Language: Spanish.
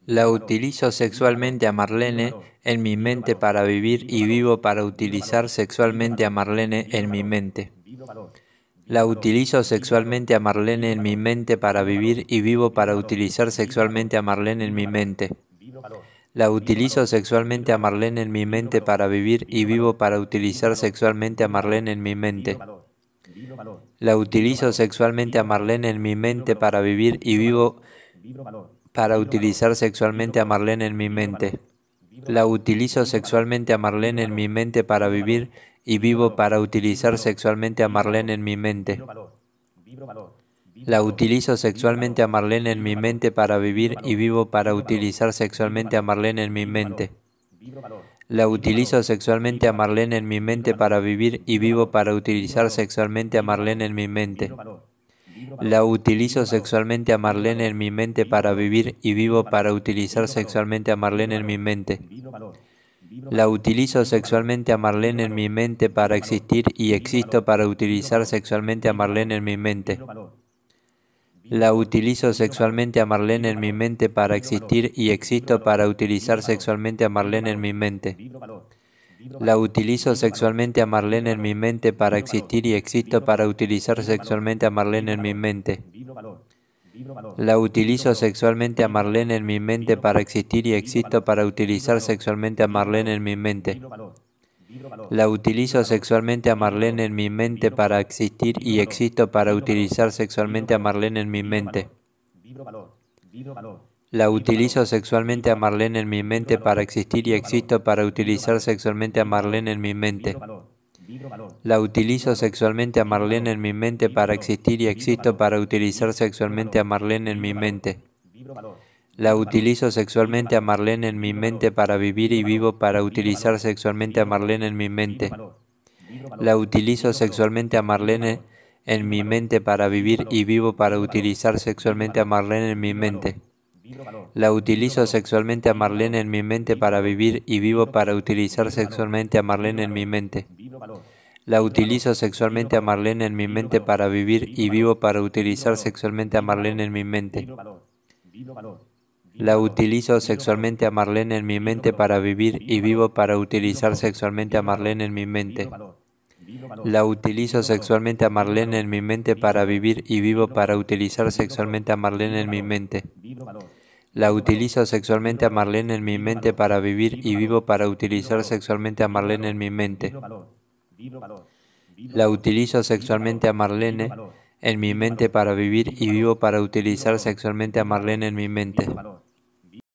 La utilizo sexualmente a Marlene en mi mente para vivir y vivo para utilizar sexualmente a Marlene en mi mente. La utilizo sexualmente a Marlene en mi mente para vivir y vivo para utilizar sexualmente a Marlene en mi mente. La utilizo sexualmente a Marlene en mi mente para vivir y vivo para utilizar sexualmente a Marlene en mi mente. La utilizo sexualmente a Marlene en mi mente para vivir y vivo para utilizar sexualmente a Marlene en mi mente. La utilizo sexualmente a Marlene en mi mente para vivir y vivo para utilizar sexualmente a Marlene en mi mente. La utilizo sexualmente a Marlene en mi mente para vivir y vivo para utilizar sexualmente a Marlene en mi mente. La utilizo sexualmente a Marlene en mi mente para vivir y vivo para utilizar sexualmente a Marlene en mi mente. La utilizo sexualmente a Marlene en mi mente para vivir y vivo para utilizar sexualmente a Marlene en mi mente. La utilizo sexualmente a Marlene en mi mente para existir y existo para utilizar sexualmente a Marlene en mi mente. La utilizo sexualmente a Marlene en mi mente para existir y existo para utilizar sexualmente a Marlene en mi mente. La utilizo sexualmente a Marlene en mi mente para existir y existo para utilizar sexualmente a Marlene en mi mente. La utilizo sexualmente a Marlene en mi mente para existir y existo para utilizar sexualmente a Marlene en mi mente. La utilizo sexualmente a Marlene en mi mente para existir y existo para utilizar sexualmente a Marlene en mi mente. La utilizo sexualmente a Marlene en mi mente para existir y existo para utilizar sexualmente a Marlene en mi mente. La utilizo sexualmente a Marlene en mi mente para existir y existo para utilizar sexualmente a Marlene en mi mente. La utilizo sexualmente a Marlene en mi mente para vivir y vivo para utilizar sexualmente a Marlene en mi mente. La utilizo sexualmente a Marlene en mi mente para vivir y vivo para utilizar sexualmente a Marlene en mi mente. La utilizo sexualmente a Marlene en mi mente para vivir y vivo para utilizar sexualmente a Marlene en mi mente. La utilizo sexualmente a Marlene en mi mente para vivir y vivo para utilizar sexualmente a Marlene en mi mente. La utilizo sexualmente a Marlene en mi mente para vivir y vivo para utilizar sexualmente a Marlene en mi mente. La utilizo sexualmente a Marlene en mi mente para vivir y vivo para utilizar sexualmente a Marlene en mi mente. La utilizo sexualmente a Marlene en mi mente para vivir y vivo para utilizar sexualmente a Marlene en mi mente. La utilizo sexualmente a Marlene en mi mente para vivir y vivo para utilizar sexualmente a Marlene en mi mente.